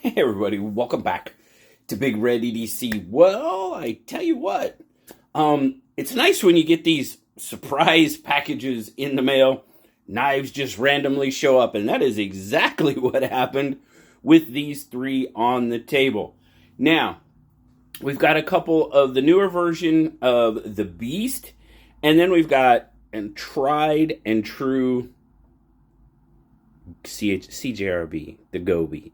Hey everybody, welcome back to BigRedEDC. Well, I tell you what, it's nice when you get these surprise packages in the mail. Knives just randomly show up, and that is exactly what happened with these three on the table. Now, we've got a couple of the newer version of the Beast, and then we've got a tried and true CJRB, the Gobi.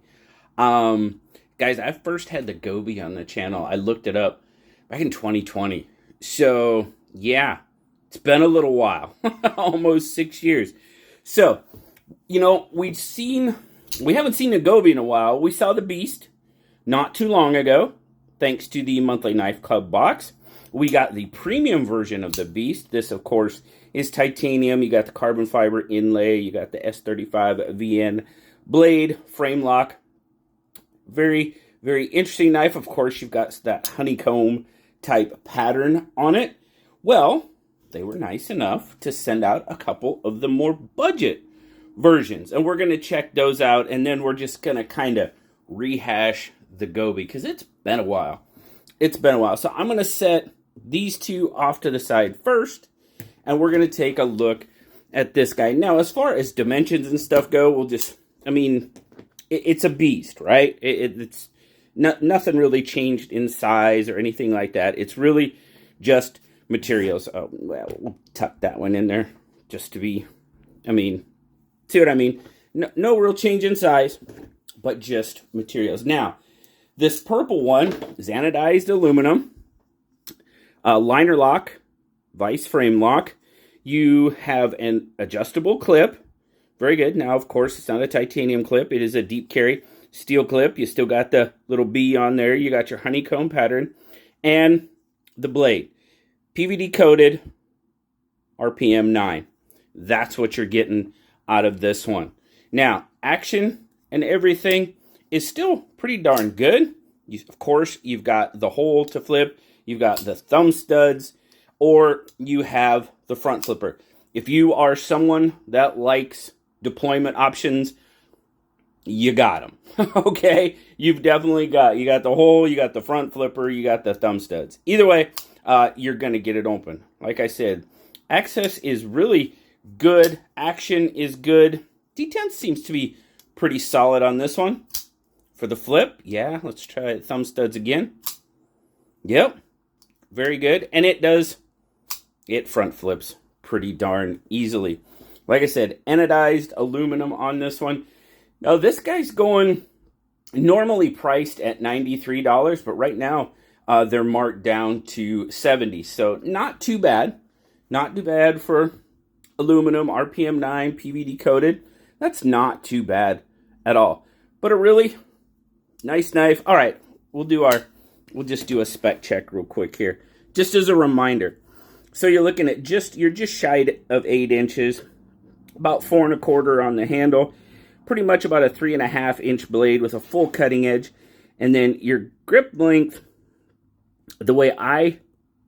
Guys, I first had the Gobi on the channel. I looked it up back in 2020. So, yeah, it's been a little while. Almost 6 years. So, you know, we haven't seen the Gobi in a while. We saw the Beast not too long ago, thanks to the monthly Knife Club box. We got the premium version of the Beast. This, of course, is titanium. You got the carbon fiber inlay. You got the S35 VN blade, frame lock. Very, very interesting knife. Of course, you've got that honeycomb type pattern on it. Well, they were nice enough to send out a couple of the more budget versions. And we're going to check those out. And then we're just going to kind of rehash the Gobi because it's been a while. It's been a while. So I'm going to set these two off to the side first. And we're going to take a look at this guy. Now, as far as dimensions and stuff go, it's a Beast, right? It's nothing really changed in size or anything like that. It's really just materials. Oh, well, we'll tuck that one in there just to be, see what I mean? No real change in size, but just materials. Now, this purple one is anodized aluminum, liner lock, vice frame lock. You have an adjustable clip. Very good. Now, of course, it's not a titanium clip. It is a deep carry steel clip. You still got the little B on there. You got your honeycomb pattern. And the blade. PVD coated, RPM 9. That's what you're getting out of this one. Now, action and everything is still pretty darn good. Of course, you've got the hole to flip. You've got the thumb studs. Or you have the front flipper. If you are someone that likes deployment options, you got them. Okay, you've definitely got the hole, you got the front flipper, you got the thumb studs. Either way, you're gonna get it open. Like I said, access is really good, action is good. D10 seems to be pretty solid on this one. For the flip, yeah, let's try thumb studs again. Yep, very good, and it front flips pretty darn easily. Like I said, anodized aluminum on this one. Now, this guy's going normally priced at $93, but right now they're marked down to $70. So not too bad. Not too bad for aluminum, RPM 9, PVD coated. That's not too bad at all. But a really nice knife. All right, we'll just do a spec check real quick here. Just as a reminder. So you're looking at you're just shy of 8 inches. About 4 1/4 on the handle, pretty much about a 3.5 inch blade with a full cutting edge, and then your grip length, the way I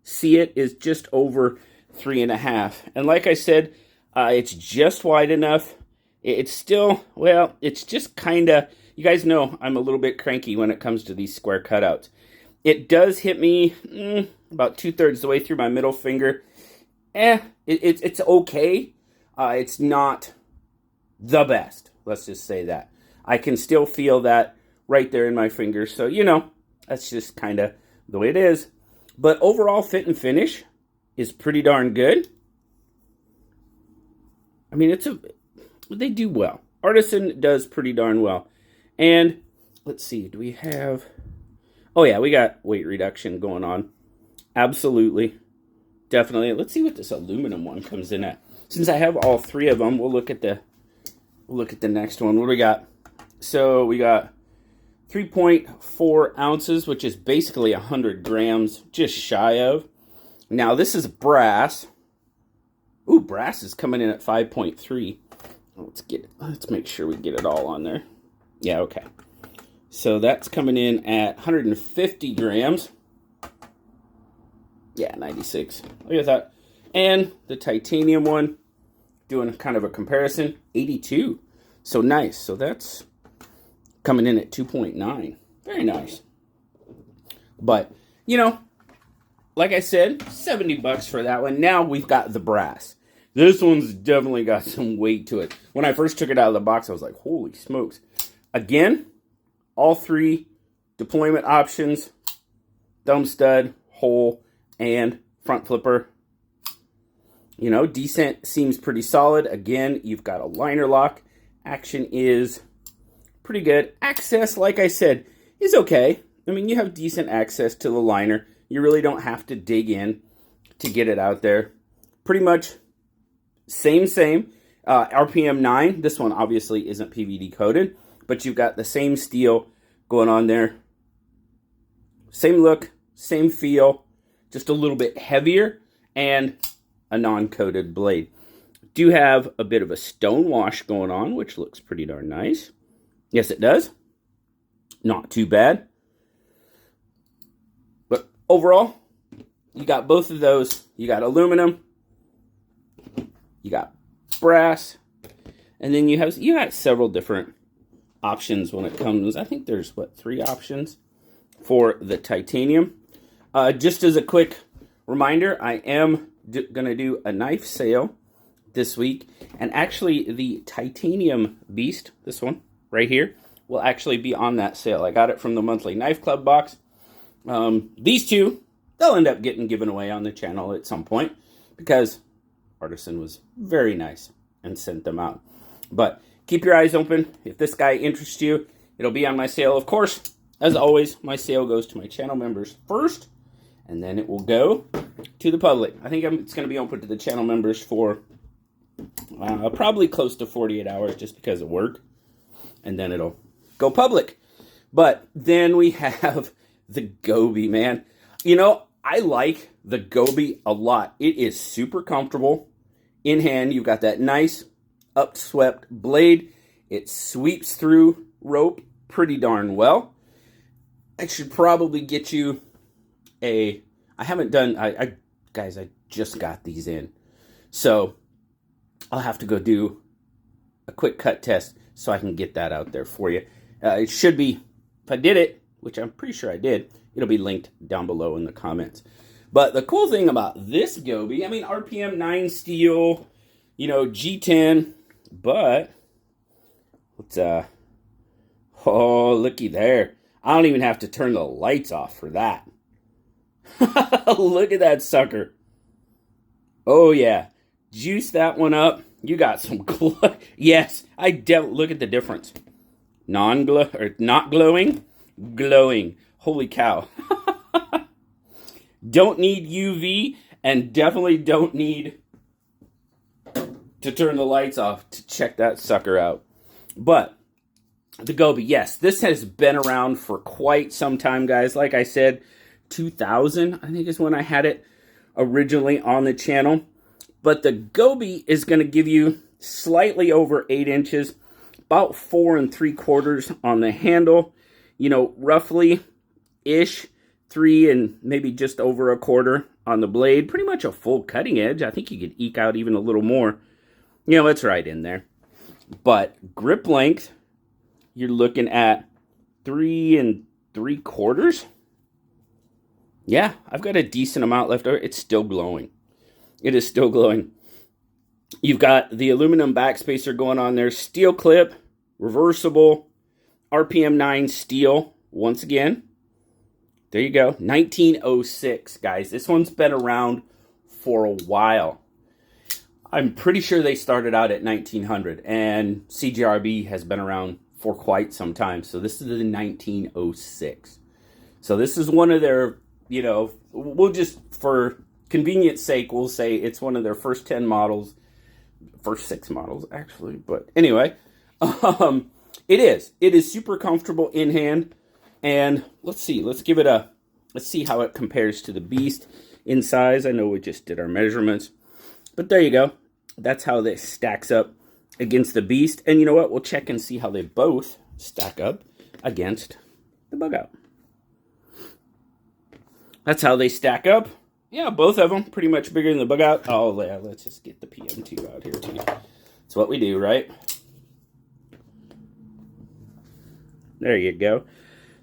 see it, is just over 3.5. And like I said, it's just wide enough. It's still, well, it's just kind of, you guys know I'm a little bit cranky when it comes to these square cutouts. It does hit me about 2/3 the way through my middle finger. It's okay. It's not the best. Let's just say that. I can still feel that right there in my fingers. So, you know, that's just kind of the way it is. But overall fit and finish is pretty darn good. I mean, they do well. Artisan does pretty darn well. And let's see, do we have... Oh, yeah, we got weight reduction going on. Absolutely. Definitely. Let's see what this aluminum one comes in at. Since I have all three of them, we'll look at the next one. What do we got? So we got 3.4 ounces, which is basically 100 grams, just shy of. Now this is brass. Ooh, brass is coming in at 5.3. Let's make sure we get it all on there. Yeah, okay. So that's coming in at 150 grams. Yeah, 96. Look at that. And the titanium one, doing kind of a comparison, 82. So nice. So that's coming in at 2.9. Very nice. But, you know, like I said, $70 for that one. Now we've got the brass. This one's definitely got some weight to it. When I first took it out of the box, I was like, holy smokes. Again, all three deployment options: thumb stud, hole, and front flipper. You know, decent, seems pretty solid. Again, you've got a liner lock. Action is pretty good. Access, like I said, is okay. I mean, you have decent access to the liner. You really don't have to dig in to get it out there. Pretty much same. RPM 9. This one obviously isn't PVD coated, but you've got the same steel going on there. Same look, same feel, just a little bit heavier, and a non-coated blade. Do have a bit of a stone wash going on, which looks pretty darn nice. Yes, it does. Not too bad. But overall, you got both of those. You got aluminum, you got brass, and then you got several different options when it comes. I think there's, what, 3 options for the titanium. Just as a quick reminder, I am going to do a knife sale this week, and actually the titanium Beast, this one right here, will actually be on that sale. I got it from the monthly Knife Club box. These two, they'll end up getting given away on the channel at some point, because Artisan was very nice and sent them out. But keep your eyes open. If this guy interests you, it'll be on my sale. Of course, as always, my sale goes to my channel members first, and then it will go to the public. I think it's going to be open to the channel members for probably close to 48 hours just because of work, and then it'll go public. But then we have the Gobi, man. You know, I like the Gobi a lot. It is super comfortable in hand. You've got that nice upswept blade. It sweeps through rope pretty darn well. I should probably get you guys, I just got these in. So I'll have to go do a quick cut test so I can get that out there for you. It should be, if I did it, which I'm pretty sure I did, it'll be linked down below in the comments. But the cool thing about this Gobi, I mean, RPM 9 steel, you know, G10, but let's, oh, looky there. I don't even have to turn the lights off for that. Look at that sucker. Oh, yeah. Juice that one up. You got some glow. Yes, look at the difference. Not glowing, glowing. Holy cow. Don't need UV, and definitely don't need to turn the lights off to check that sucker out. But the Gobi, yes, this has been around for quite some time, guys. Like I said, 2000, I think, is when I had it originally on the channel. But the Gobi is going to give you slightly over 8 inches, about 4 3/4 on the handle. You know, roughly-ish 3 and maybe just over 1/4 on the blade. Pretty much a full cutting edge. I think you could eke out even a little more. You know, it's right in there. But grip length, you're looking at 3 3/4. Yeah, I've got a decent amount left over. It's still glowing. It is still glowing. You've got the aluminum backspacer going on there. Steel clip, reversible, RPM 9 steel. Once again, there you go. 1906, guys. This one's been around for a while. I'm pretty sure they started out at 1900, and CJRB has been around for quite some time. So this is the 1906. So this is one of their, you know, we'll just, for convenience sake, we'll say it's one of their first 10 models. First 6 models, actually. But anyway, it is super comfortable in hand. And let's see how it compares to the Beast in size. I know we just did our measurements, but there you go. That's how this stacks up against the Beast. And you know what? We'll check and see how they both stack up against the Bug Out. That's how they stack up. Yeah, both of them pretty much bigger than the Bug Out. Oh, yeah, let's just get the PM2 out here too. That's what we do, right? There you go.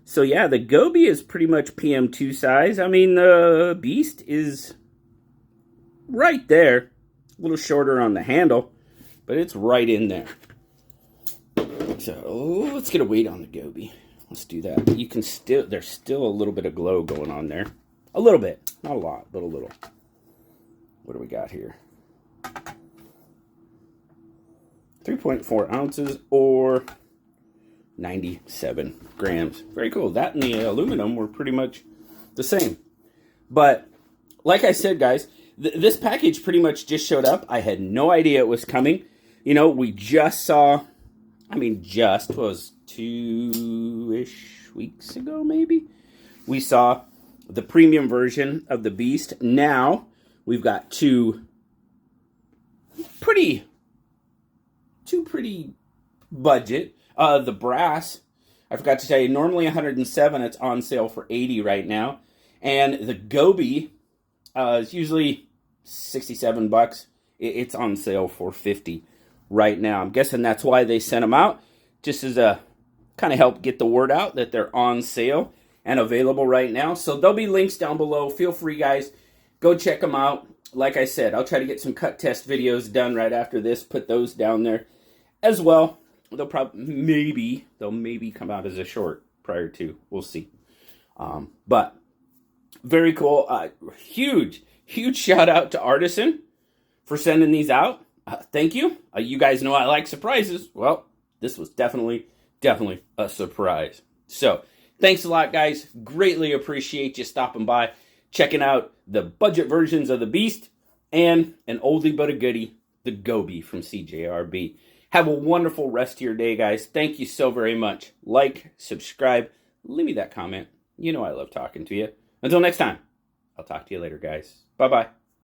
So yeah, the Gobi is pretty much PM2 size. I mean, the Beast is right there. A little shorter on the handle, but it's right in there. So let's get a weight on the Gobi. Let's do that. You can still, there's still a little bit of glow going on there. A little bit, not a lot, but a little. What do we got here? 3.4 ounces or 97 grams. Very cool. That and the aluminum were pretty much the same. But like I said, guys, this package pretty much just showed up. I had no idea it was coming. You know, we just saw, I mean, just was 2-ish weeks ago, maybe. We saw the premium version of the Beast. Now we've got two pretty budget. The brass, I forgot to tell you, normally 107, it's on sale for 80 right now. And the Gobi is usually 67 bucks. It's on sale for 50 right now. I'm guessing that's why they sent them out, just as a kind of help get the word out that they're on sale and available right now. So there'll be links down below. Feel free, guys, go check them out. Like I said, I'll try to get some cut test videos done right after this, put those down there as well. They'll probably, they'll maybe come out as a short prior to, we'll see. But very cool. Huge shout out to Artisan for sending these out. Thank you. You guys know I like surprises. Well, this was definitely a surprise. So thanks a lot, guys. Greatly appreciate you stopping by, checking out the budget versions of the Beast and an oldie but a goodie, the Gobi from CJRB. Have a wonderful rest of your day, guys. Thank you so very much. Like, subscribe, leave me that comment. You know I love talking to you. Until next time, I'll talk to you later, guys. Bye-bye.